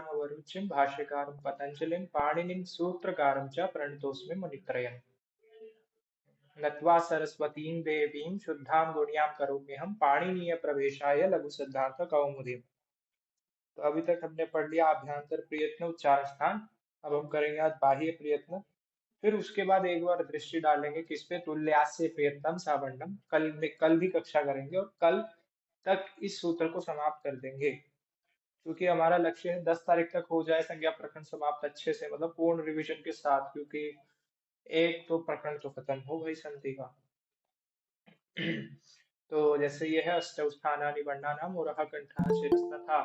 टीकाकारम अवरुचिम भाष्यकारम पतंजलिम पाणिनिम सूत्रकारम च प्रणतोस्मि मुनित्रयम् नत्वा सरस्वतीं देवीं शुद्धां गुण्यां करोम्यहं पाणिनीय प्रवेशाय लघु सिद्धांत कौमुदी। तो अभी तक हमने पढ़ लिया अभ्यंतर प्रयत्न उच्चारण स्थान। अब हम करेंगे आज बाह्य प्रयत्न। फिर उसके बाद एक बार दृष्टि डालेंगे किस पे, तुल्यास्य प्रयत्नम सावंडम। कल भी कक्षा करेंगे और कल तक इस सूत्र को समाप्त कर देंगे, क्योंकि हमारा लक्ष्य है 10 तारीख तक हो जाए संज्ञा प्रकरण समाप्त अच्छे से, मतलब पूर्ण रिवीजन के साथ, क्योंकि एक तो प्रकरण तो खत्म हो गई संधि का। तो जैसे ये है अष्टौ स्थानानि वर्णानाम उरः कंठः शिरस्तथा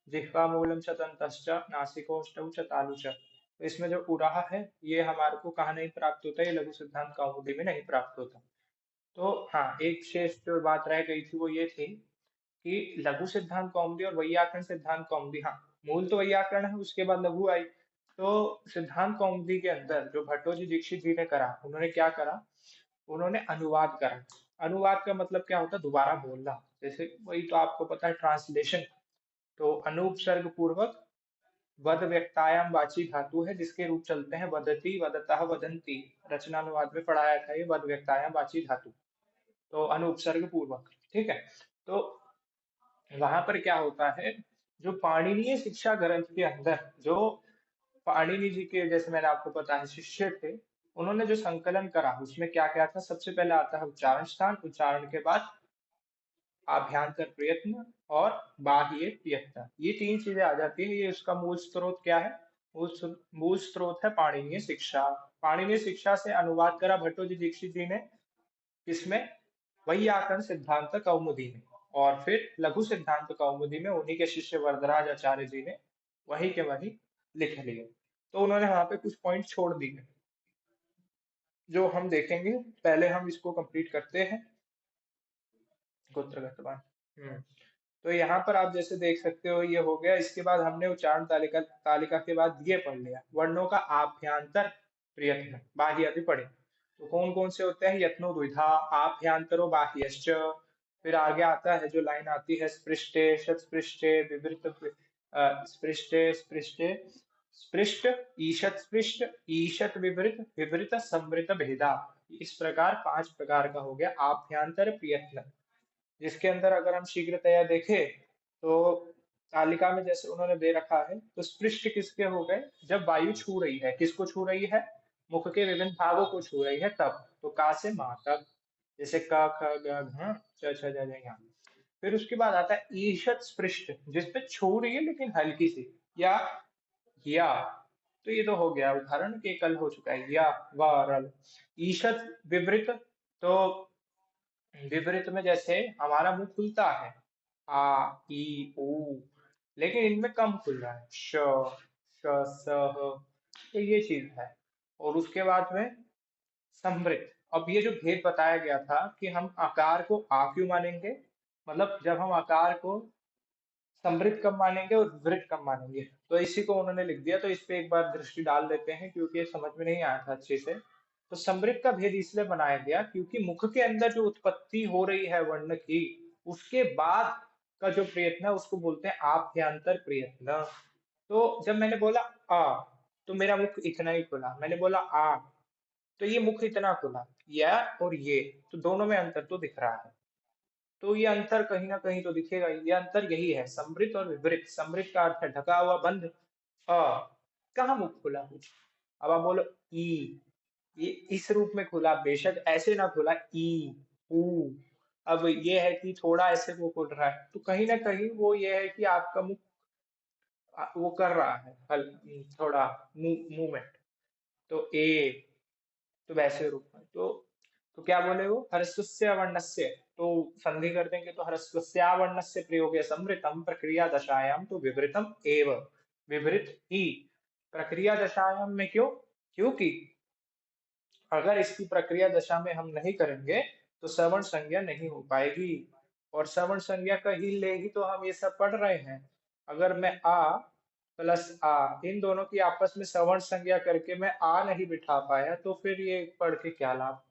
जिह्वामूलं च दन्तश्च नासिकोष्टौ च तालु च। तो इसमें जो उराह है ये हमारे को कहाँ नहीं प्राप्त होता, ये लघु सिद्धांत कौमुदी में नहीं प्राप्त होता। तो हाँ, एक शेष जो बात रह गई थी वो ये थी कि लघु सिद्धांत कौमुदी और वैयाकरण सिद्धांत कौमुदी, हाँ मूल तो वैयाकरण है, उसके बाद लघु आई। तो सिद्धांत कौमुदी के अंदर जो भट्टोजी दीक्षित जी ने करा, उन्होंने क्या करा, उन्होंने अनुवाद करा। अनुवाद का मतलब क्या होता है, दोबारा बोलना। जैसे वही तो आपको पता है ट्रांसलेशन। तो अनुपसर्ग पूर्वक वद व्यक्तायाम वाची धातु है, जिसके रूप चलते हैं वदति वदतः वदंती। रचनानुवाद में पढ़ाया था ये वद व्यक्तायाम वाची धातु, तो अनुपसर्ग पूर्वक। ठीक है। तो वहां पर क्या होता है, जो पाणिनीय शिक्षा ग्रंथ के अंदर जो पाणिनि जी के, जैसे मैंने आपको पता है शिष्य थे, उन्होंने जो संकलन करा उसमें क्या क्या था, सबसे पहले आता है उच्चारण स्थान, उच्चारण के बाद आभ्यंतर प्रयत्न और बाह्य प्रयत्न, ये तीन चीजें आ जाती है। ये उसका मूल स्रोत क्या है, मूल स्रोत है पाणिनीय शिक्षा। पाणिनीय शिक्षा से अनुवाद करा भट्टोजी दीक्षित जी ने, किसमें, वैयाकरण सिद्धांत कौमुदी में। और फिर लघु सिद्धांत कौमुदी में उन्हीं के शिष्य वरदराज आचार्य जी ने वही के वही लिख लिए। तो उन्होंने वहां पे कुछ पॉइंट छोड़ दिए जो हम देखेंगे। पहले हम इसको कंप्लीट करते हैं, गोत्रगतवान। तो यहाँ पर आप जैसे देख सकते हो ये हो गया। इसके बाद हमने उच्चारण तालिका तालिका के बाद ये पढ़ लिया वर्णों का आभ्यंतर प्रयत्न, बाह्य भी पढ़े। तो कौन कौन से होते हैं, यत्नो द्विधा आभ्यंतरो बाह्यश्च। फिर आगे आता है जो लाइन आती है स्पृष्टे शतस्पृष्टे विवृत स्पृष्टे स्पृष्टे स्पृष्ट ईशत स्पृष्ट ईशत विवृत विवृत संवृत भेदा। इस प्रकार 5 प्रकार का हो गया आभ्यंतर प्रयत्न, जिसके अंदर अगर हम शीघ्रतया देखें तो तालिका में जैसे उन्होंने दे रखा है, तो स्पृष्ट किसके हो गए, जब वायु छू रही है, किसको छू रही है, मुख के विभिन्न भागों को छू रही है तब। तो का से मां तक, जैसे क ख ग घ च छ ज झ यहाँ। फिर उसके बाद आता है ईशत स्पृष्ट, जिसपे छू रही है लेकिन हल्की सी, या। तो ये तो हो गया उदाहरण के कल हो चुका है, या व रल। ईशत विवृत, तो विपरीत में जैसे हमारा मुंह खुलता है आ ई ऊ, लेकिन इनमें कम खुल रहा है श स ह। तो ये चीज है। और उसके बाद में समृद्ध। अब ये जो भेद बताया गया था कि हम आकार को आ क्यों मानेंगे, मतलब जब हम आकार को समृद्ध कब मानेंगे और विवृत कब मानेंगे, तो इसी को उन्होंने लिख दिया। तो इस पे एक बार दृष्टि डाल देते हैं, क्योंकि ये समझ में नहीं आया था अच्छे से। तो समृद्ध का भेद इसलिए बनाया गया क्योंकि मुख के अंदर जो उत्पत्ति हो रही है वर्ण की, उसके बाद का जो प्रयत्न है उसको बोलते हैं आभ्यंतर प्रयत्न। तो जब मैंने बोला आ, तो मेरा मुख इतना ही खुला, मैंने बोला आ, तो ये मुख इतना खुला, या और ये, तो दोनों में अंतर तो दिख रहा है। तो ये अंतर कहीं ना कहीं तो दिखेगा ही। ये अंतर यही है, समृद्ध और विवृत। समृद्ध का अर्थ है ढका हुआ बंद, अ कहाँ मुख खुला कुछ। अब आप बोलो ई, ये इस रूप में खुला, बेशक ऐसे ना खुला ई ऊ। अब ये है कि थोड़ा ऐसे वो खुल रहा है, तो कहीं ना कहीं वो ये है कि आपका मुख वो कर रहा है थोड़ा मूवमेंट। तो ए, तो वैसे रूप में तो क्या बोले वो, ह्रस्वस्य वर्णस्य। तो संधि कर देंगे तो ह्रस्वस्यावर्णस्य प्रयोगे संवृतम प्रक्रिया दशायाम तो विवृतम एव, विवृत ही प्रक्रिया दशायाम में। क्यों, क्योंकि अगर इसकी प्रक्रिया दशा में हम नहीं करेंगे तो सवर्ण संज्ञा नहीं हो पाएगी। और सवर्ण संज्ञा का ही ले ही तो हम ये सब पढ़ रहे हैं। अगर मैं आ प्लस आ, इन दोनों की आपस में सवर्ण संज्ञा करके मैं आ नहीं बिठा पाया, तो फिर ये पढ़ के क्या लाभ।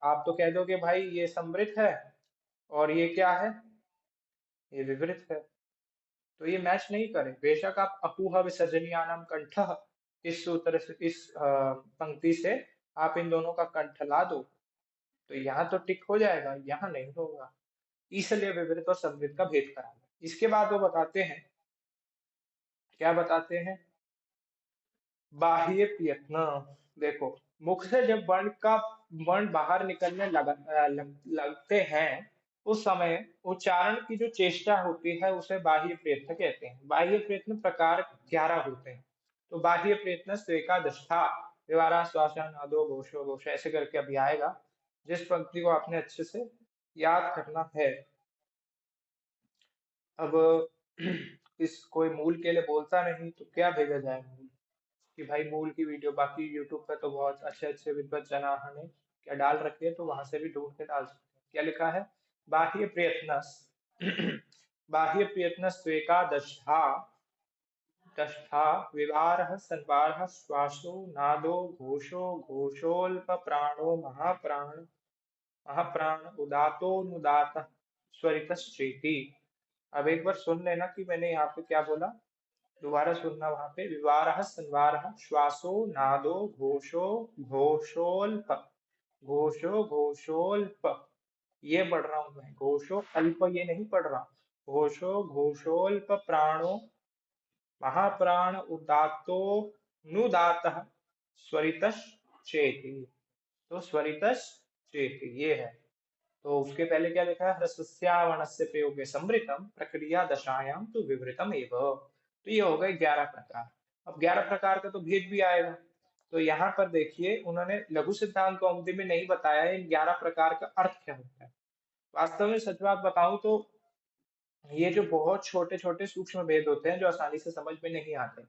आप तो कह दोगे भाई ये समृद्ध है और ये क्या है, ये विवृत है। तो ये मैच नहीं करे। बेशक आप अपूह विसर्जनीयानाम कंठः इस सूत्र से, इस पंक्ति से आप इन दोनों का कंठ ला दो, तो यहाँ तो टिक हो जाएगा, यहाँ नहीं होगा। इसलिए विवृत और संवृत का भेद कराना। इसके बाद वो बताते हैं, क्या बताते हैं, बाह्य प्रयत्न। देखो, मुख से जब वर्ण बाहर निकलने लगते हैं, उस समय उच्चारण की जो चेष्टा होती है उसे बाह्य प्रयत्न कहते हैं। बाह्य प्रयत्न प्रकार 11 होते हैं। तो बाह्य प्रयत्न स्वेकादष्टा विवारा श्वासा नादो घोषो घोष, ऐसे करके अभी आएगा, जिस पंक्ति को आपने अच्छे से याद करना है। अब इस कोई मूल के लिए बोलता नहीं तो क्या भेजा जाए मूल, कि भाई मूल की वीडियो बाकी यूट्यूब पे तो बहुत अच्छे अच्छे विद्वत जना ने क्या डाल रखी है, तो वहां से भी ढूंढ के डाल सकते हैं। क्या लिखा है, बाह्य प्रयत्न बाह्य प्रयत्न स्वेकादशा दष्टा विवारः संवारः श्वासो नादो घोषो घोषोल्प प्राणो महाप्राण महाप्राण उदातो स्वरितश्चेति। अब एक बार सुन लेना कि मैंने यहाँ पे क्या बोला, दोबारा सुनना। वहां पे विवारः संवारः श्वासो नादो घोषो घोषोल्प, घोषो घोषोल्प, ये पढ़ रहा हूं मैं, घोषो अल्प ये नहीं पढ़ रहा। घोषो घोषोल्प प्राणो महाप्राण उदात्तो नुदातः स्वरितश् चेति। तो स्वरितश् चेति ये है। तो उसके पहले क्या लिखा है, ह्रस्वस्यावणस्य प्रयोगे संवृतम प्रक्रिया दशायाम तो विवृतम एव। तो ये हो गए 11 प्रकार। अब 11 प्रकार का तो भेद भी आएगा। तो यहाँ पर देखिए, उन्होंने लघु सिद्धांत कौमुदी में नहीं बताया इन 11 प्रकार का अर्थ क्या होता है। वास्तव में सच बात बताऊं तो ये जो बहुत छोटे छोटे सूक्ष्म भेद होते हैं जो आसानी से समझ में नहीं आते,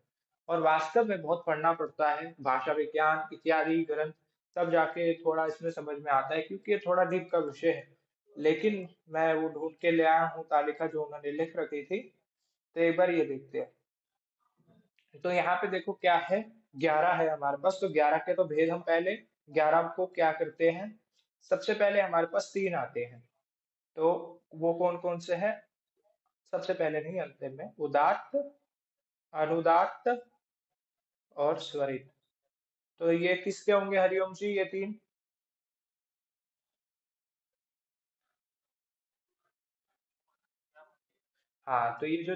और वास्तव में बहुत पढ़ना पड़ता है, भाषा विज्ञान इत्यादि ग्रंथ, तब जाके थोड़ा इसमें समझ में आता है, क्योंकि ये थोड़ा डीप का विषय है। लेकिन मैं वो ढूंढ के ले आया हूँ तालिका जो उन्होंने लिख रखी थी, तो एक बार ये देखते हैं। तो यहाँ पे देखो क्या है, 11 है हमारे पास। तो 11 के तो भेद हम पहले 11 को क्या करते हैं, सबसे पहले हमारे पास 3 आते हैं। तो वो कौन कौन से हैं, सबसे पहले नहीं अंतिम में, उदात्त, अनुदात्त और स्वरित। तो ये किसके होंगे हरिओम जी, ये 3? हाँ तो ये जो,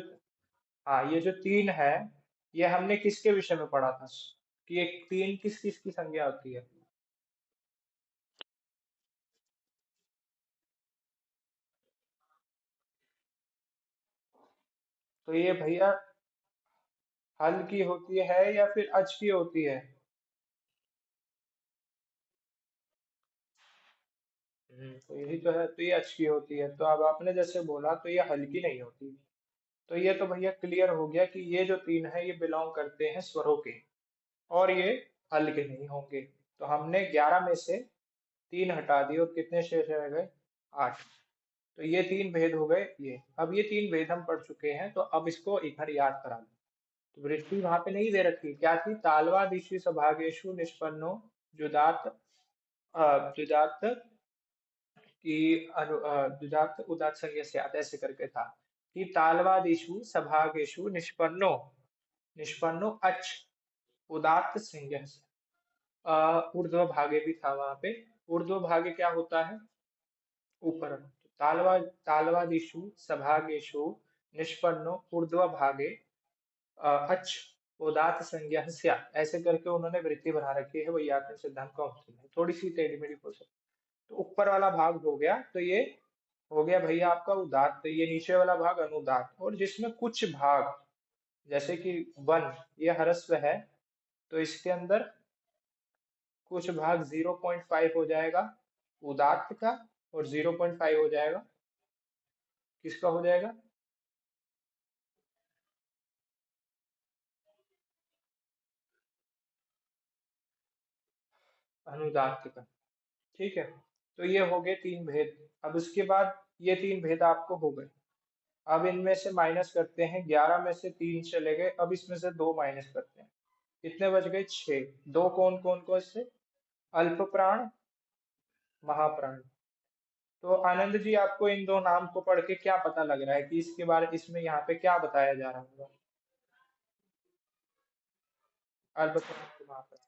हाँ ये जो 3 है, ये हमने किसके विषय में पढ़ा था, कि ये 3 किस किस की संज्ञा होती है। तो ये भैया हल की होती है या फिर अच की होती है। तो यही तो है, तो ये अच की होती है। तो अब आपने जैसे बोला, तो ये हल की नहीं होती। तो ये तो भैया क्लियर हो गया कि ये जो 3 है ये बिलोंग करते हैं स्वरों के, और ये हल के नहीं होंगे। तो हमने 11 में से 3 हटा दिए, और कितने शेष रह गए, 8। तो ये 3 भेद हो गए। ये अब ये 3 भेद हम पढ़ चुके हैं, तो अब इसको एक बार याद करा लो। तो वृत्ति वहां पे नहीं दे रखी, क्या थी, तालवादिशु सभागेशु निष्पन्नो जुदात जुदात की जुदात उदात संज्ञा से ऐसे करके था, कि तालवादिशु सभागेशु निष्पन्नो निष्पन्नो अच उदात्त संज्ञा से। ऊर्ध्व भागे भी था वहां पे। ऊर्ध्व भागे क्या होता है, ऊपर। तालवादिषु सभागेषु निष्पन्नो ऊर्ध्व भागे अच उदात्त संज्ञा स्यात्, ऐसे करके उन्होंने वृत्ति बना रखी है वैयाकरण सिद्धांत कौमुदी में, थोड़ी सी टेढ़ी मेढ़ी हो सकती। तो ऊपर वाला भाग हो गया, तो ये हो गया भैया आपका उदात्त। ये नीचे वाला भाग अनुदात्त, और जिसमें कुछ भाग, जैसे कि वन, ये ह्रस्व है, तो इसके अंदर कुछ भाग 0.5 हो जाएगा उदात्त का, और 0.5 हो जाएगा किसका, हो जाएगा अनुदात्त का। ठीक है। तो ये हो गए 3 भेद। अब उसके बाद ये 3 भेद आपको हो गए। अब इनमें से माइनस करते हैं, 11 में से 3 चले गए, अब इसमें से 2 माइनस करते हैं, कितने बच गए, 6। दो कौन कौन को इससे, अल्प प्राण महाप्राण। तो आनंद जी, आपको इन दो नाम को पढ़ के क्या पता लग रहा है कि इसके बारे इसमें यहाँ पे क्या बताया जा रहा होगा? अल्पपुराण महापुराण।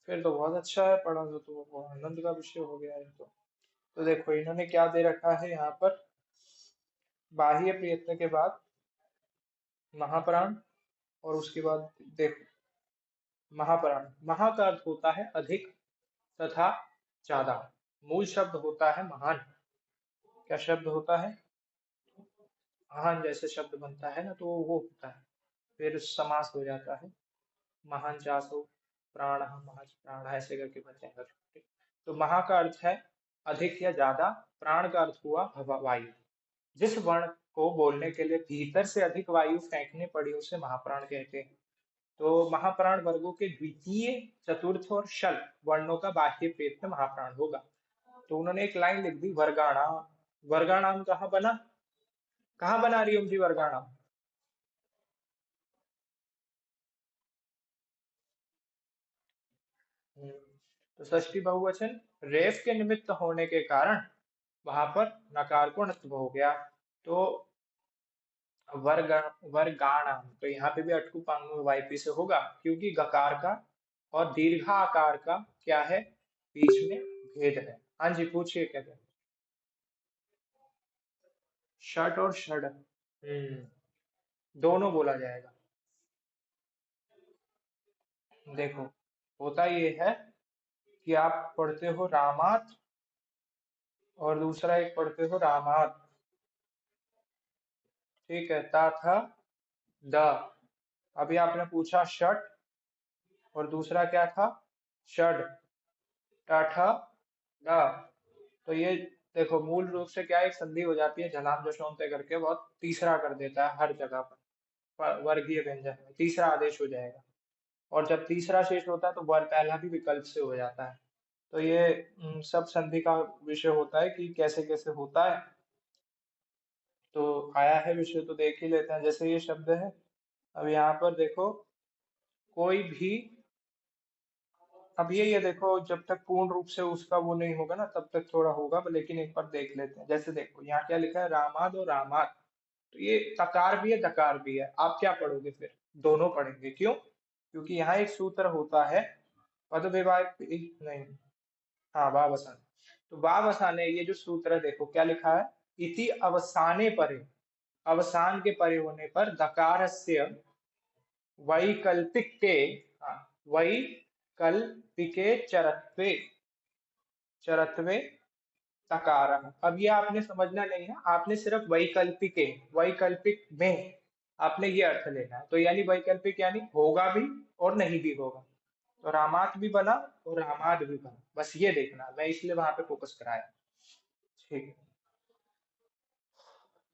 फिर तो बहुत अच्छा है, पढ़ा तो वो आनंद का विषय हो गया है। तो देखो इन्होंने क्या दे रखा है यहाँ पर, बाह्य प्रयत्न के बाद महाप्राण, और उसके बाद देखो महाप्राण, महा का अर्थ होता है अधिक तथा ज्यादा। मूल शब्द होता है महान। क्या शब्द होता है? महान जैसे शब्द बनता है ना, तो वो होता है, फिर समास हो जाता है, महान चासो प्राण महान प्राण ऐसे करके बन जाएगा। तो महा का अर्थ है अधिक या ज्यादा, प्राण का अर्थ हुआ वायु। जिस वर्ण को बोलने के लिए भीतर से अधिक वायु फेंकनी पड़ी उसे महाप्राण कहते हैं। तो महाप्राण वर्गों के द्वितीय, चतुर्थ और शल वर्णों का बाह्य प्रयत्न महाप्राण होगा। तो उन्होंने एक लाइन लिख दी, वर्गाणाम। वर्गाणाम कहाँ बना? कहाँ बना रही हूँ जी वर्गाणाम? तो षष्ठी बहुवचन रेफ के निमित्त होने के कारण वहां पर नकार को णत्व हो गया। तो वर्ग वर्गाणाम, तो यहाँ पे भी अटकू पांगु वाईपी से होगा, क्योंकि गकार का और दीर्घाकार का क्या है, बीच में भेद है। हाँ जी, पूछिए क्या कहते हैं? षट और षड, दोनों बोला जाएगा। देखो होता ये है कि आप पढ़ते हो रामात और दूसरा एक पढ़ते हो रामात, ठीक है, ता था द। अभी आपने पूछा षट और दूसरा क्या था, षड, टा ठा ड। तो ये देखो मूल रूप से क्या एक संधि हो जाती है, झलाम जोशों तय करके बहुत तीसरा कर देता है हर जगह पर, वर्गीय व्यंजन में तीसरा आदेश हो जाएगा। और जब तीसरा शेष होता है तो वर्ग पहला भी विकल्प से हो जाता है। तो ये सब संधि का विषय होता है कि कैसे कैसे होता है। तो आया है विषय तो देख ही लेते हैं। जैसे ये शब्द है, अब यहाँ पर देखो, कोई भी, अब ये देखो जब तक पूर्ण रूप से उसका वो नहीं होगा ना तब तक थोड़ा होगा, लेकिन एक बार देख लेते हैं। जैसे देखो यहाँ क्या लिखा है, रामाद और रामात। तो ये तकार भी है दकार भी है, आप क्या पढ़ोगे फिर? दोनों पढ़ेंगे, क्यों? क्योंकि यहाँ एक सूत्र होता है पद विभाग नहीं, हाँ वावसान। तो वावसाने ये जो सूत्र है, देखो क्या लिखा है, इति अवसाने परे, अवसान के परे होने पर दकारस्य वैकल्पिके, हाँ, वैकल्पिके चरत्वे, चरत्वे तकार। अब ये आपने समझना नहीं है, आपने सिर्फ वैकल्पिके, वैकल्पिक में आपने ये अर्थ लेना है। तो यानी वैकल्पिक यानी होगा भी और नहीं भी होगा। तो रामात भी बना और रामाद भी बना, बस ये देखना, मैं इसलिए वहां पे फोकस कराया। ठीक है,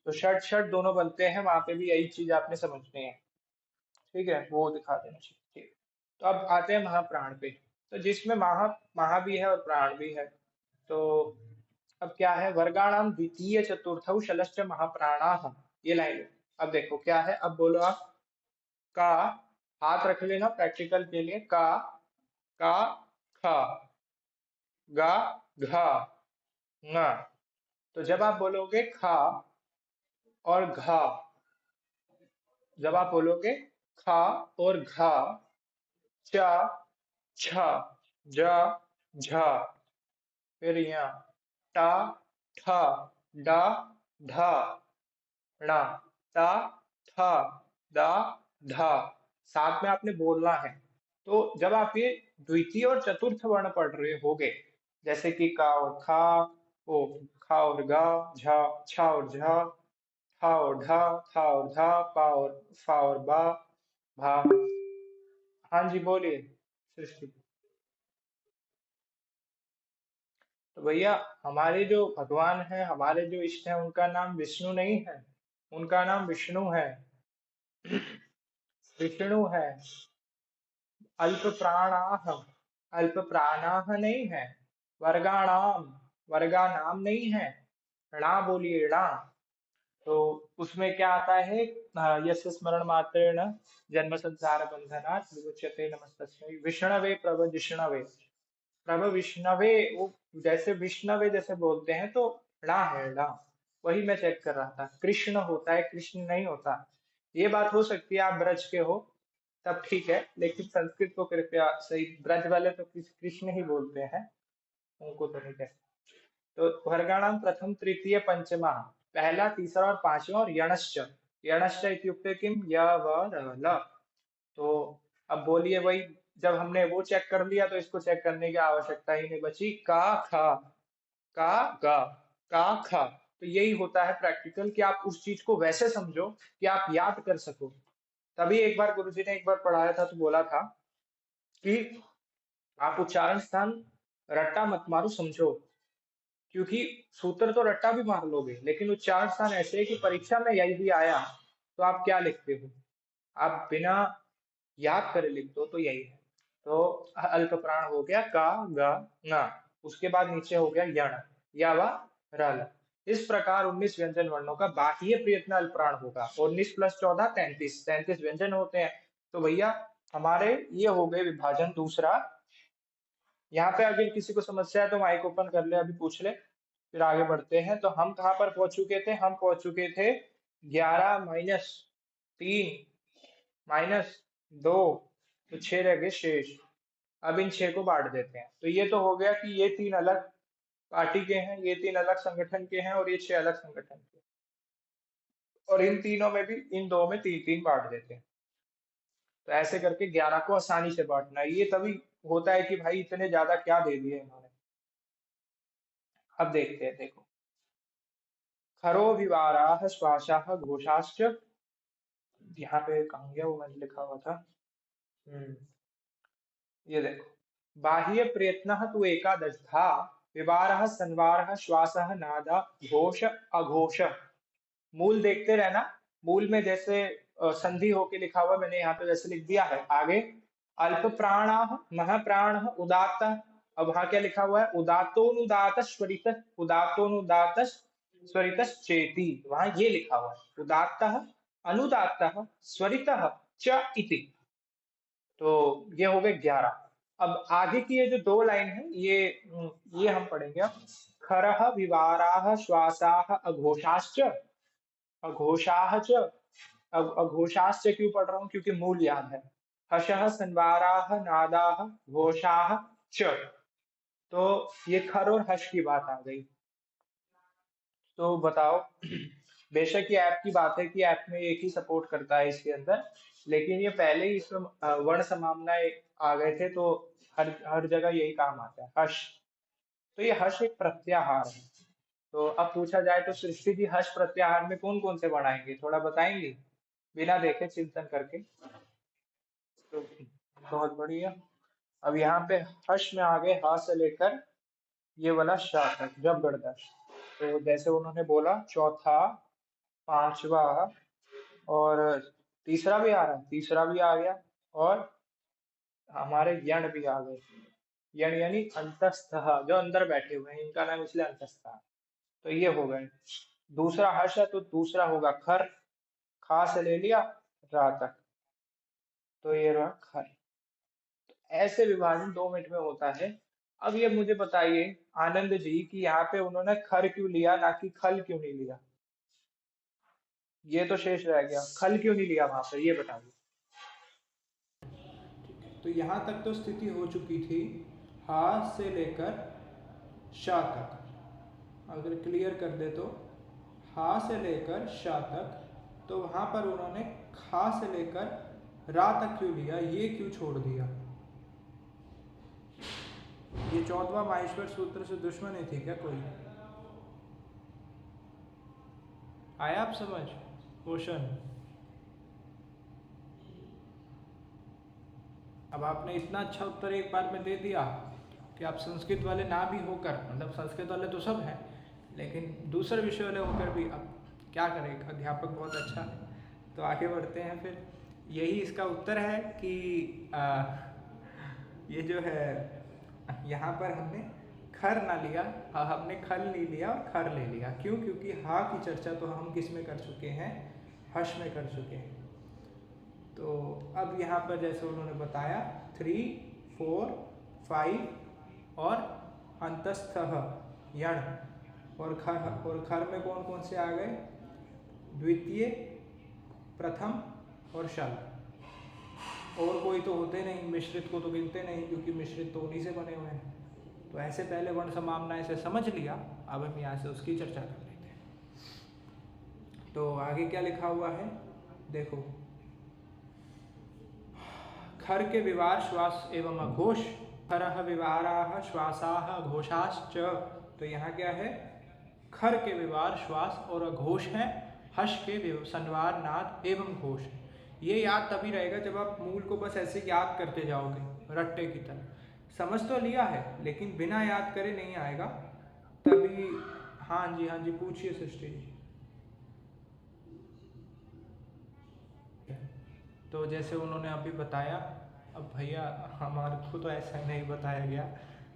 तो शर्ट शर्ट दोनों बनते हैं, वहां पे भी यही चीज आपने समझनी है। ठीक है, वो दिखा देना चाहिए। ठीक, तो अब आते हैं महाप्राण पे। तो जिसमें महा, महा भी है और प्राण भी है। तो अब क्या है, वर्गाणाम द्वितीय चतुर्थौ शलश्च महाप्राणाः, ये लाइन। अब देखो क्या है, अब बोलो आप, का, हाथ रख लेना प्रैक्टिकल के लिए, का ख, गा घा ङ। तो जब आप बोलोगे खा और घा, जब आप बोलोगे खा और घा, चा छ, जा झा, फिर यहाँ टा ठा डा ढा णा, ता था दा धा, साथ में आपने बोलना है। तो जब आप ये द्वितीय और चतुर्थ वर्ण पढ़ रहे होगे, जैसे कि का और खा, ओ खा और गा, झा छा और झा, ठा और ढा, था और धा, पा और फा और बा, भा। हाँ जी बोलिए सृष्टि। तो भैया, हमारे जो भगवान है, हमारे जो इष्ट है, उनका नाम विष्णु नहीं है, उनका नाम विष्णु है, विष्णु है। अल्प प्राणाह, अल्प प्राणाह नहीं है, वर्गाणाम, वर्गा नाम नहीं है, णा बोलिए णा। तो उसमें क्या आता है, यस्य स्मरण मात्रेण जन्म संसार बंधनात् विमुच्यते नमस्तस्मै विष्णवे प्रवजिष्णवे, प्रभ विष्णवे, वो जैसे विष्णवे जैसे बोलते हैं तो ड़ा है ड़ा, वही मैं चेक कर रहा था। कृष्ण होता है, कृष्ण नहीं होता। ये बात हो सकती है आप ब्रज के हो तब ठीक है, लेकिन संस्कृत को कृपया सही, ब्रज वाले तो कृष्ण ही बोलते हैं, उनको तो नहीं कहते। तो वर्गाणाम प्रथम तृतीय पंचमा, पहला तीसरा और पांचवा, और यणश्च, यणश्च इत्युक्ते किम, य व र ल। तो अब बोलिए वही, जब हमने वो चेक कर लिया तो इसको चेक करने की आवश्यकता ही नहीं बची। का खा, का गा, का खा। तो यही होता है प्रैक्टिकल, कि आप उस चीज को वैसे समझो कि आप याद कर सको। तभी एक बार गुरुजी ने एक बार पढ़ाया था तो बोला था कि आप उच्चारण स्थान रट्टा मत मारो, समझो। क्योंकि सूत्र तो रट्टा भी मार लोगे, लेकिन उच्चारण स्थान ऐसे है कि परीक्षा में यही भी आया तो आप क्या लिखते हो, आप बिना याद करे लिख दो, तो यही है। तो अल्प प्राण हो गया का ग ना, उसके बाद नीचे हो गया यण, या वा रल। इस प्रकार 19 व्यंजन वर्णों का बाह्य प्रयत्न अल्प प्राण होगा। 19 + 14 33, 33 व्यंजन होते हैं। तो भैया हमारे ये हो गए विभाजन दूसरा। यहाँ पे अगर किसी को समस्या है तो माइक ओपन कर ले, अभी पूछ ले, फिर आगे बढ़ते हैं। तो हम कहाँ पर पहुंच चुके थे, हम पहुंच चुके थे 11 - 3 -2, तो 6 रह गए शेष। अब इन 6 को बांट देते हैं। तो ये तो हो गया कि ये 3 अलग पार्टी के हैं, ये 3 अलग संगठन के हैं, और ये 6 अलग संगठन के। और इन तीनों में भी, इन दो में 3 3 बांट देते हैं। तो ऐसे करके 11 को आसानी से बांटना है। ये तभी होता है कि भाई इतने ज्यादा क्या दे दिए इन्होंने। अब देखते हैं, देखो, खरो विवाराः श्वासाः घोषाश्च, यहाँ पे कहाँ गया वो, मैंने लिखा हुआ था। हम्म, ये देखो, बाह्य प्रयत्न तु एकादश था, विवारः संवारः श्वासः नादा घोष अघोष। मूल देखते रहना, मूल में जैसे संधि होके लिखा हुआ, मैंने यहाँ पे वैसे लिख दिया है। आगे अल्प प्राण, महाप्राण, उदात्त। अब वहां क्या लिखा हुआ है, उदातोनुदात स्वरित, उदातोनुदात स्वरित चेती, वहां ये लिखा हुआ है उदात्त अनुदात्त स्वरित च इति। तो ये हो गए 11। अब आगे की ये जो 2 लाइन है, ये हम पढ़ेंगे अब। खरः विवाराः श्वासाः अघोषाश्च, अघोषाः च। अब अघोषाश्च क्यों पढ़ रहा हूँ, क्योंकि मूल याद है। हर्षः संवाराः नादाः घोषाः च। तो ये खर और हर्ष की बात आ गई। तो बताओ, बेशक ये ऐप की बात है कि ऐप में एक ही सपोर्ट करता है इसके अंदर, लेकिन ये पहले ही इसमें वर्ण समामनाएं आ गए थे, तो हर हर जगह यही काम आता है, हर्ष। तो ये हर्ष एक प्रत्याहार है। तो अब पूछा जाए तो सृष्टि जी, हर्ष प्रत्याहार में कौन कौन से वर्ण आएंगे, थोड़ा बताएंगे बिना देखे चिंतन करके? तो बहुत बढ़िया। अब यहाँ पे हर्ष में आ गए हा से लेकर ये वाला शा तक, जब गणदश। तो जैसे उन्होंने बोला, चौथा, पांचवा, और तीसरा भी आ रहा है, तीसरा भी आ गया, और हमारे यण भी आ गए। यण यानी अंतस्थ, जो अंदर बैठे हुए हैं, इनका नाम इसलिए अंतस्थ है। तो ये हो गए। दूसरा हर्ष है तो दूसरा होगा खर, खा से ले लिया रा तक, तो ये रहा खर। ऐसे विभाजन 2 मिनट में होता है। अब ये मुझे बताइए आनंद जी, कि यहाँ पे उन्होंने खर क्यों लिया, ना कि खल क्यों नहीं लिया? ये तो शेष रह गया, खल क्यों नहीं लिया वहां पर, ये बताइए। तो यहाँ तक तो स्थिति हो चुकी थी, हा से लेकर शा तक। अगर क्लियर कर दे तो हा से लेकर शा तक, तो वहां पर उन्होंने खा से लेकर रा तक क्यों लिया, ये क्यों छोड़ दिया? ये 14वां माहेश्वर सूत्र से दुश्मनी थी क्या कोई? आया आप समझ क्वेश्चन? अब आपने इतना अच्छा उत्तर एक बार में दे दिया कि आप संस्कृत वाले ना भी होकर, मतलब संस्कृत वाले तो सब हैं, लेकिन दूसरे विषय वाले होकर भी अब क्या करें, अध्यापक बहुत अच्छा है। तो आगे बढ़ते हैं फिर। यही इसका उत्तर है कि ये जो है, यहाँ पर हमने खर ना लिया, हमने खल नहीं लिया और खर ले लिया। क्यों? क्योंकि हा की चर्चा तो हम किस में कर चुके हैं, हर्ष में कर चुके हैं। तो अब यहाँ पर जैसे उन्होंने बताया 3, 4, 5 और अंतस्थः यण, और खर में कौन कौन से आ गए? द्वितीय, प्रथम और शल। और कोई तो होते नहीं, मिश्रित को तो गिनते नहीं क्योंकि मिश्रित तो उन्हीं से बने हुए हैं। तो ऐसे पहले वर्ण समाम्नाएं से समझ लिया, अब हम यहाँ से उसकी चर्चा कर लेते हैं। तो आगे क्या लिखा हुआ है देखो, खर के विवार श्वास एवं अघोष, खरः विवाराः श्वासाः घोषाश्च। तो यहाँ क्या है? खर के विवार श्वास और अघोष है, हर्ष के संवार नाद एवं घोष। ये याद तभी रहेगा जब आप मूल को बस ऐसे याद करते जाओगे रट्टे की तरह। समझ तो लिया है लेकिन बिना याद करे नहीं आएगा तभी। हाँ जी पूछिए सृष्टि जी। तो जैसे उन्होंने अभी बताया, अब भैया हमारे को तो ऐसा नहीं बताया गया,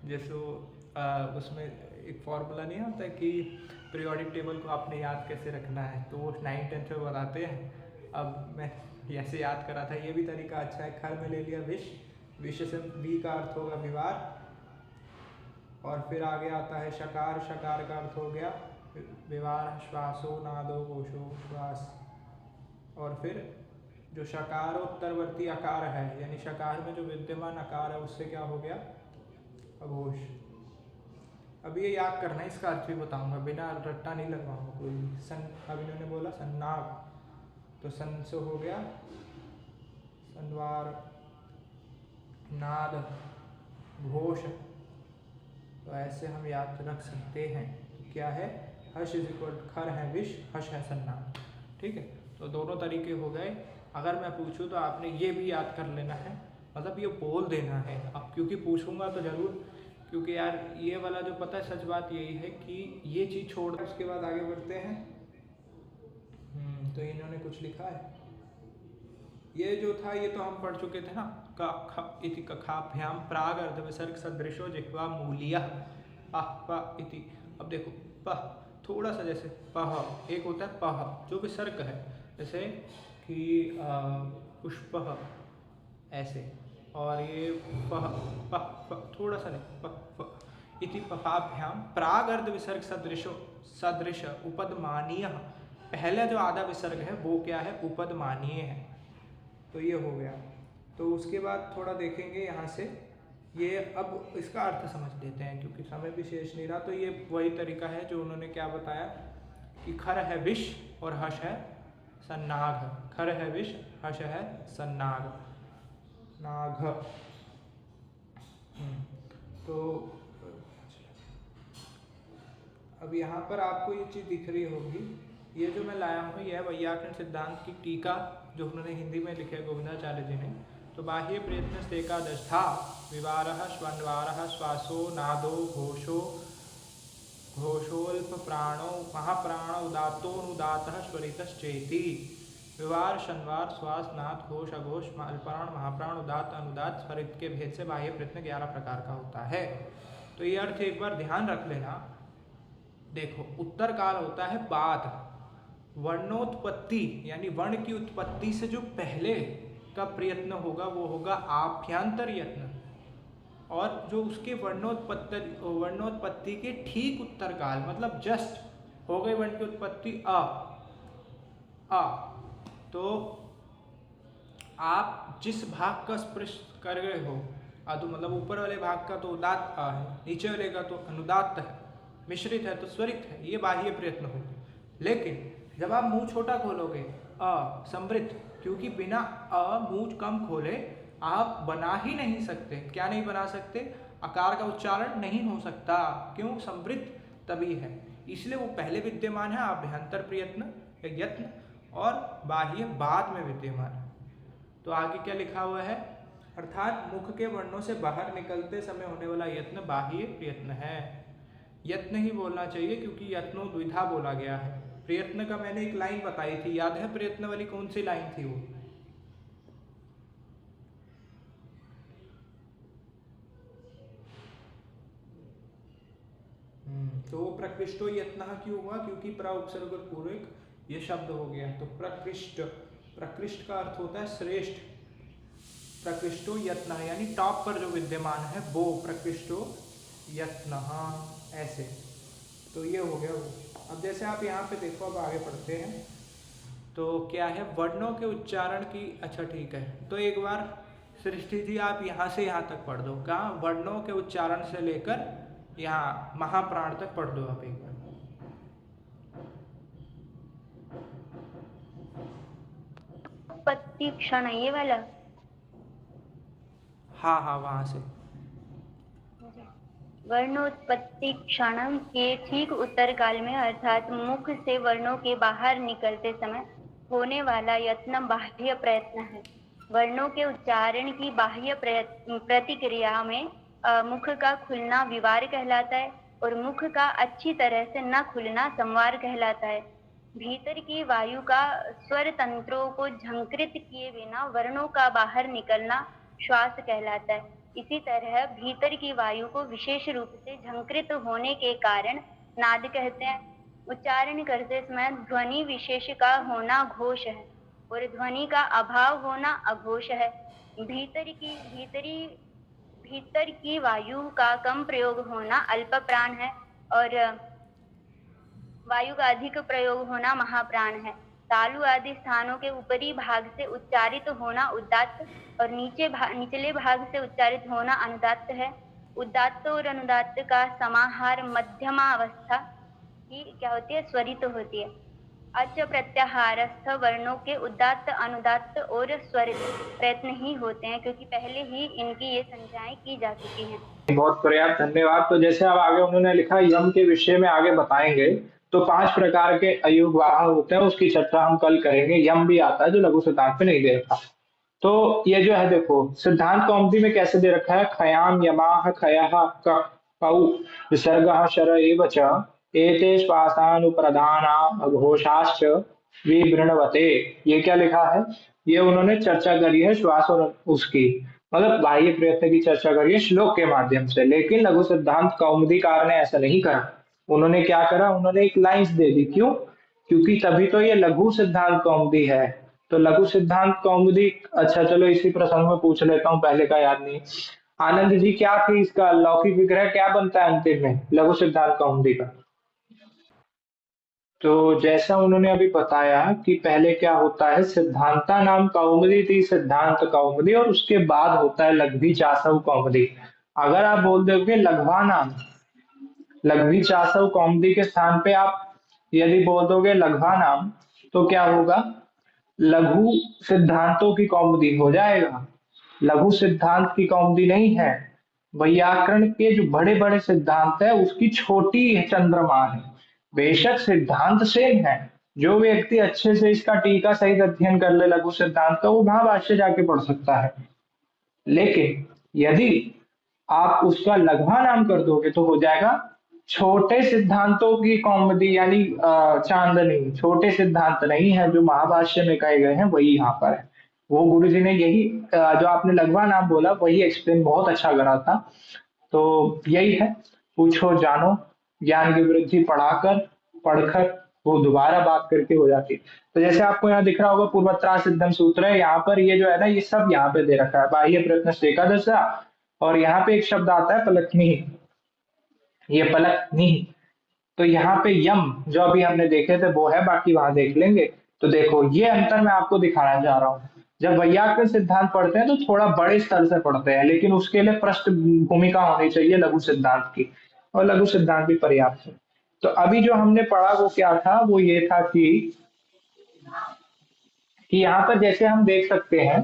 जैसे उसमें एक फॉर्मूला नहीं होता कि पीरियोडिक टेबल को आपने याद कैसे रखना है, तो वो 9th 10th में बताते हैं। अब मैं ऐसे याद करा था, ये भी तरीका अच्छा है। खर में ले लिया विष, विष से वी का अर्थ होगा विवार, और फिर आगे आता है शकार, शकार का अर्थ हो गया विवार, श्वासो नादो घोषो श्वास, और फिर जो शकारोत्तरवर्ती आकार है यानी शकार में जो विद्यमान आकार है उससे क्या हो गया? अघोष। अब ये याद करना है, इसका अर्थ भी बताऊंगा, बिना रट्टा नहीं लगवाऊंगा कोई भी। सन, अब इन्होंने बोला सन्नाग, तो सन से हो गया संवार, नाद, घोष। तो ऐसे हम याद रख सकते हैं। तो क्या है? हर्ष इज इक्वल खर है विष, हर्ष है सन्नाग। ठीक है, तो दोनों तरीके हो गए। अगर मैं पूछूं तो आपने ये भी याद कर लेना है, मतलब ये बोल देना है। अब क्योंकि पूछूंगा तो जरूर, क्योंकि यार ये वाला जो पता है, सच बात यही है कि ये चीज़ छोड़ उसके बाद आगे बढ़ते हैं। तो इन्होंने कुछ लिखा है, ये जो था ये तो हम पढ़ चुके थे ना, इति कखाभ्याम प्राग अर्धविसर्ग सदृशो जिह्वा मूल्यः पः इति। अब देखो पह थोड़ा सा, जैसे पह एक होता है पह जो विसर्ग है, जैसे कि पुष्पः ऐसे, और ये पह पह थोड़ा सा नहीं, पह इति पहाभ्याम प्राग अर्धविसर्ग सदृश उपदमानीय। पहला जो आधा विसर्ग है वो क्या है? उपदमानीय है। तो ये हो गया। तो उसके बाद थोड़ा देखेंगे यहाँ से, ये अब इसका अर्थ समझ लेते हैं क्योंकि समय भी शेष नहीं रहा। तो ये वही तरीका है जो उन्होंने क्या बताया कि खर है विष और हर्ष है सन्नाग। खर है विष, हर्ष है सन्नाग, नाघ। तो अब यहाँ पर आपको ये चीज़ दिख रही होगी, ये जो मैं लाया हूँ यह वैयाकरण सिद्धांत की टीका जो उन्होंने हिंदी में लिखे है गोविंदाचार्य जी ने। तो बाह्य प्रयत्न से एकादश था, विवारः श्वन्वारः श्वासो नादो घोषो घोषोल्प प्राणो महाप्राण उदात्तोनुदातः स्वरितश्चेति। विवार, शनवार, श्वास, नाद, घोष, अघोष, अल्पप्राण, महाप्राण, उदात्त, अनुदात्त, स्वरित के भेद से बाह्य प्रयत्न 11 प्रकार का होता है। तो ये अर्थ एक बार ध्यान रख लेना। देखो, उत्तर काल होता है बाद, वर्णोत्पत्ति यानी वर्ण की उत्पत्ति से जो पहले का प्रयत्न होगा वो होगा आभ्यंतर यत्न, और जो उसके वर्णोत्पत्ति के ठीक उत्तर काल, मतलब जस्ट हो गई वर्ण की उत्पत्ति आ, तो आप जिस भाग का स्पर्श कर गए हो, तो मतलब ऊपर वाले भाग का तो उदात्त आ है, नीचे वाले का तो अनुदात्त है, मिश्रित है तो स्वरित है, ये बाह्य प्रयत्न होगा। लेकिन जब आप मुंह छोटा खोलोगे समृद्ध, क्योंकि बिना मुंह कम खोले आप बना ही नहीं सकते। क्या नहीं बना सकते? आकार का उच्चारण नहीं हो सकता। क्यों? समृद्ध तभी है, इसलिए वो पहले विद्यमान है आभ्यंतर प्रयत्न यत्न, और बाह्य बाद में विद्यमान है। तो आगे क्या लिखा हुआ है? अर्थात मुख के वर्णों से बाहर निकलते समय होने वाला यत्न बाह्य प्रयत्न है। यत्न ही बोलना चाहिए क्योंकि यत्नो द्विधा बोला गया है। प्रयत्न का मैंने एक लाइन बताई थी, याद है? प्रयत्न वाली कौन सी लाइन थी वो? तो प्रकृष्टो यत्न क्यों हुआ? क्योंकि प्र उपसर्ग पूर्वक ये शब्द हो गया। तो प्रकृष्ट, प्रकृष्ट का अर्थ होता है श्रेष्ठ। प्रकृष्टो यत्न यानी टॉप पर जो विद्यमान है वो प्रकृष्टो यत्न, ऐसे। तो ये हो गया वो। अब जैसे आप यहाँ पे देखो, अब आगे पढ़ते हैं। तो क्या है, वर्णों के उच्चारण की, अच्छा ठीक है, तो एक बार सृष्टि जी आप यहाँ से यहाँ तक पढ़ दो। कहाँ, वर्णों के उच्चारण से लेकर यहाँ महाप्राण तक पढ़ दो आप एक बार। उत्पत्ति क्षण ये वाला। हाँ हाँ, वहाँ से। वर्णोत्पत्ति क्षण के ठीक उत्तर काल में अर्थात मुख से वर्णों के बाहर निकलते समय होने वाला यत्न बाह्य प्रयत्न है। वर्णों के उच्चारण की बाह्य प्रतिक्रिया में मुख का खुलना विवार कहलाता है और मुख का अच्छी तरह से न खुलना संवार कहलाता है। भीतर की वायु का स्वर तंत्रों को झंकृत किए बिना वर्णों का बाहर निकलना श्वास कहलाता है। इसी तरह भीतर की वायु को विशेष रूप से झंकृत होने के कारण नाद कहते हैं। उच्चारण करते समय ध्वनि विशेष का होना घोष है और ध्वनि का अभाव होना अघोष है। भीतर की वायु का कम प्रयोग होना अल्प प्राण है और वायु का अधिक प्रयोग होना महाप्राण है। तालु आदि स्थानों के ऊपरी भाग से उच्चारित होना उदात्त और निचले भाग से उच्चारित होना अनुदात्त है। उदात्त और अनुदात्त का समाहार मध्यमा अवस्था की क्या होती है, स्वरित होती है। अच प्रत्याहारस्थ वर्णों के उदात्त अनुदात्त और स्वरित प्रयत्न ही होते हैं, क्योंकि पहले ही इनकी ये संख्याएं की जा चुकी हैं। बहुत पर्याप्त, धन्यवाद। तो जैसे अब आगे उन्होंने लिखा, यम के विषय में आगे बताएंगे। तो 5 प्रकार के अयुग वाहन होते हैं, उसकी चर्चा हम कल करेंगे। यम भी आता है जो लघु सिद्धांत में नहीं दे रखा। तो ये जो है देखो, सिद्धांत कौमुदी में कैसे दे रखा है, खयाम यमाह खयः कौ विसर्गः शर एव च एते श्वासानुप्रधाना अघोषाश्च विवृणवते। ये क्या लिखा है, ये उन्होंने चर्चा करी है श्वास और उसकी, मतलब बाह्य प्रयत्न की चर्चा करी है श्लोक के माध्यम से। लेकिन लघु सिद्धांत कौमुदीकार ने ऐसा नहीं करा। उन्होंने क्या करा, उन्होंने एक लाइंस दे दी। क्यों? क्योंकि तभी तो ये लघु सिद्धांत कौमुदी है। तो लघु सिद्धांत कौमुदी, अच्छा चलो इसी प्रसंग में पूछ लेता हूँ, पहले का याद नहीं। आनंद जी, क्या थी इसका लौकिक विग्रह, क्या बनता है अंतिम में लघु सिद्धांत कौमुदी का? तो जैसा उन्होंने अभी बताया कि पहले क्या होता है, सिद्धांता नाम कौमुदी थी, सिद्धांत कौमुदी, और उसके बाद होता है लघवी चासव कौमुदी। अगर आप बोल दोगे लघवा नाम, लघवी चासव कौमुदी के स्थान पे आप यदि बोल दोगे लघवा नाम, तो क्या होगा, लघु सिद्धांतों की कौमुदी हो जाएगा। लघु सिद्धांत की कौमुदी नहीं है, वैयाकरण के जो बड़े बड़े सिद्धांत है उसकी छोटी चंद्रमा है। बेशक सिद्धांत सेम है, जो व्यक्ति अच्छे से इसका टीका सहित अध्ययन कर ले लघु सिद्धांत का, वो महाभाष्य जाके पढ़ सकता है। लेकिन यदि आप उसका लघवा नाम कर दोगे तो हो जाएगा छोटे सिद्धांतों की कौमुदी, यानी चांदनी। छोटे सिद्धांत नहीं है, जो महाभाष्य में कहे गए हैं वही यहाँ पर है। वो गुरु जी ने यही जो आपने लघवा नाम बोला वही एक्सप्लेन बहुत अच्छा करा था। तो यही है, पूछो जानो, ज्ञान की वृद्धि पढ़कर वो दोबारा बात करके हो जाती है। तो जैसे आपको यहाँ दिख रहा होगा पूर्वत्रा सिद्धम सूत्र है, यहाँ पर ये जो है ना, ये सब यहाँ पे दे रखा है, बाह्य प्रयत्न एकादशा, और यहाँ पे एक शब्द आता है पलकनी, ये पलकनी। तो यहाँ पे यम जो अभी हमने देखे थे वो है, बाकी वहां देख लेंगे। तो देखो ये अंतर मैं आपको दिखाना चाह रहा हूँ। जब वैयाकरण सिद्धांत पढ़ते हैं तो थोड़ा बड़े स्तर से पढ़ते हैं, लेकिन उसके लिए पृष्ठ भूमिका होनी चाहिए लघु सिद्धांत की, और लघु सिद्धांत भी पर्याप्त है। तो अभी जो हमने पढ़ा वो क्या था, वो ये था कि यहाँ पर जैसे हम देख सकते हैं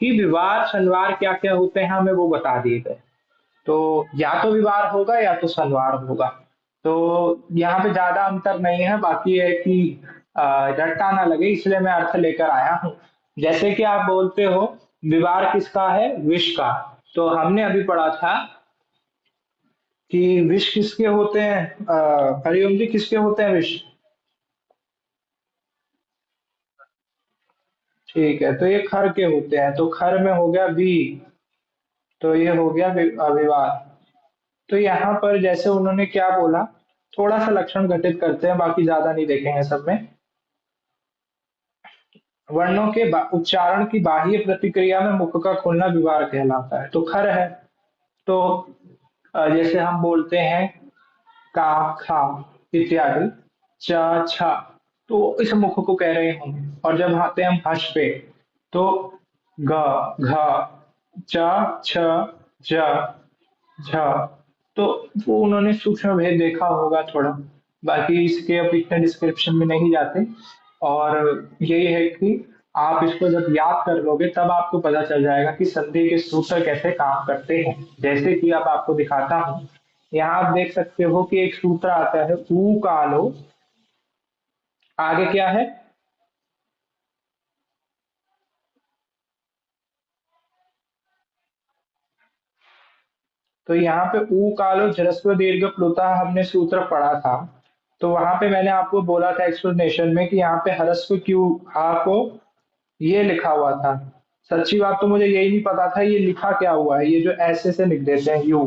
कि विवार शनिवार क्या क्या होते हैं, हमें वो बता दिए गए। तो या तो विवार होगा या तो शनिवार होगा। तो यहाँ पे ज्यादा अंतर नहीं है, बाकी है कि रट्टा ना लगे इसलिए मैं अर्थ लेकर आया हूँ। जैसे कि आप बोलते हो विवार किसका है, विष का। तो हमने अभी पढ़ा था कि विष किसके होते हैं, हरिओम जी किसके होते हैं विष? ठीक है, तो ये खर के होते हैं। तो खर में हो गया वी, तो ये हो गया विवार। तो यहाँ पर जैसे उन्होंने क्या बोला, थोड़ा सा लक्षण घटित करते हैं, बाकी ज्यादा नहीं देखेंगे सब में। वर्णों के उच्चारण की बाह्य प्रतिक्रिया में मुख का खुलना विवार कहलाता है। तो खर है, तो जैसे हम बोलते हैं का, खा इत्यादि, च, छ, तो इस मुख को कह रहे होंगे। और जब आते हैं हम हर्ष पे, तो ग, घ, च, छ, ज, झ, तो वो उन्होंने सूक्ष्म भेद देखा होगा थोड़ा। बाकी इसके अब इतने डिस्क्रिप्शन में नहीं जाते। और यही है कि आप इसको जब याद कर लोगे तब आपको पता चल जाएगा कि संधि के सूत्र कैसे काम करते हैं। जैसे कि अब आपको दिखाता हूँ, यहाँ आप देख सकते हो कि एक सूत्र आता है ऊ कालो, आगे क्या है, तो यहाँ पे ऊ कालो जरस्व दीर्घ प्लुता हमने सूत्र पढ़ा था। तो वहां पे मैंने आपको बोला था एक्सप्लेनेशन में कि यहाँ पे हरस्व क्यू हा को ये लिखा हुआ था। सच्ची बात तो मुझे यही नहीं पता था ये लिखा क्या हुआ है, ये जो ऐसे से लिख देते हैं यू,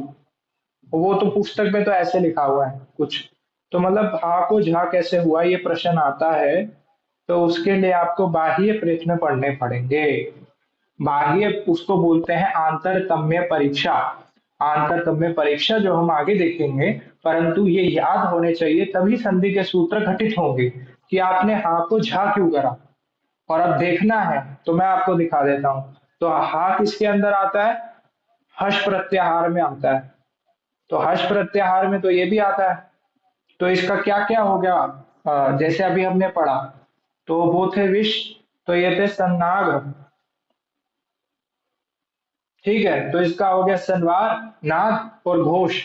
वो तो पुस्तक में तो ऐसे लिखा हुआ है कुछ। तो मतलब हा को झा कैसे हुआ ये प्रश्न आता है, तो उसके लिए आपको बाह्य प्रयत्न पढ़ने पड़ेंगे। बाह्य उसको बोलते हैं आंतरतम्य परीक्षा। आंतरतम्य परीक्षा जो हम आगे देखेंगे, परंतु ये याद होने चाहिए तभी संधि के सूत्र घटित होंगे कि आपने हा को झा क्यों करा। और अब देखना है तो मैं आपको दिखा देता हूं। तो हा किसके अंदर आता है, हर्ष प्रत्याहार में आता है। तो हर्ष प्रत्याहार में तो ये भी आता है। तो इसका क्या क्या हो गया, जैसे अभी हमने पढ़ा, तो वो थे विष, तो ये थे सन्नाग, ठीक है। तो इसका हो गया सनवार, नाग और घोष।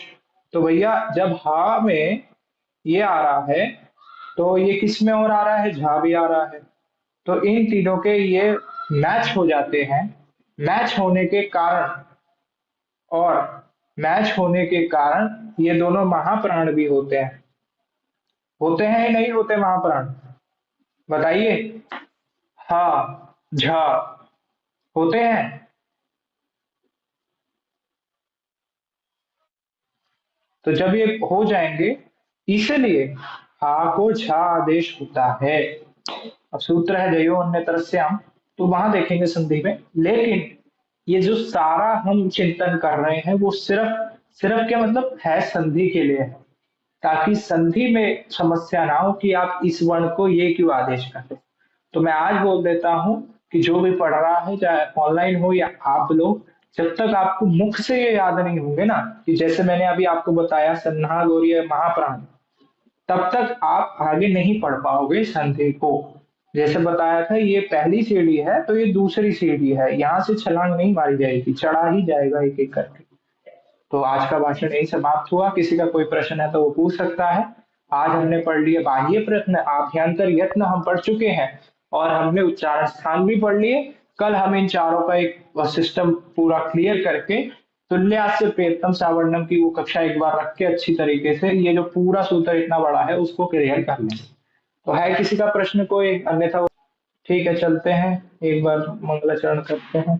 तो भैया जब हा में ये आ रहा है, तो ये किस में और आ रहा है, झा भी आ रहा है। तो इन तीनों के ये मैच हो जाते हैं। मैच होने के कारण, और मैच होने के कारण ये दोनों महाप्राण भी होते हैं। होते हैं या नहीं होते महाप्राण, बताइए। हाँ, झा होते हैं। तो जब ये हो जाएंगे, इसलिए हा को झा आदेश होता है। अब सूत्र है जयो अन्य तरस्याम, तो वहां देखेंगे संधि में। लेकिन ये जो सारा हम चिंतन कर रहे हैं वो सिर्फ सिर्फ क्या मतलब है, संधि के लिए है, ताकि संधि में समस्या ना हो कि आप इस वर्ण को ये क्यों आदेश करते। तो मैं आज बोल देता हूं कि जो भी पढ़ रहा है, चाहे ऑनलाइन हो या आप लोग, जब तक आपको मुख से ये याद नहीं होंगे ना, कि जैसे मैंने अभी आपको बताया सन्नाग और ये महाप्राण, तब तक आप आगे नहीं पढ़ पाओगे संधि को। जैसे बताया था ये पहली सीढ़ी है, तो ये दूसरी सीढ़ी है, यहाँ से छलांग नहीं मारी जाएगी, चढ़ा ही जाएगा एक एक करके। तो आज का भाषण यही समाप्त हुआ। किसी का कोई प्रश्न है तो वो पूछ सकता है। आज हमने पढ़ लिए बाह्य प्रयत्न, आभ्यंतर यत्न हम पढ़ चुके हैं, और हमने उच्चारण स्थान भी पढ़ लिए। कल हम इन चारों का एक सिस्टम पूरा क्लियर करके तुल्यास्य प्रियतम सावर्णम की वो कक्षा एक बार रख के अच्छी तरीके से ये जो पूरा सूत्र इतना बड़ा है उसको क्लियर कर लेंगे। तो है किसी का प्रश्न कोई, अन्यथा ठीक है चलते हैं, एक बार मंगलाचरण करते हैं।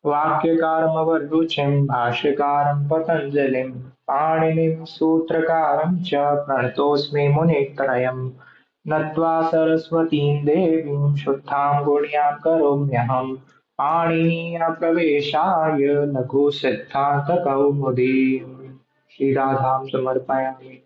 वाक्यकारमवरुचिं भाष्यकारं पतञ्जलिं पाणिनिं सूत्रकारं च प्रणतोऽस्मि मुनित्रयम्। नत्वा सरस्वतीं देवीं शुद्धां गुण्यां करोम्यहम्। पाणिनीयप्रवेशाय लघुसिद्धान्तकौमुदीम्। श्रीराधां समर्पयामि।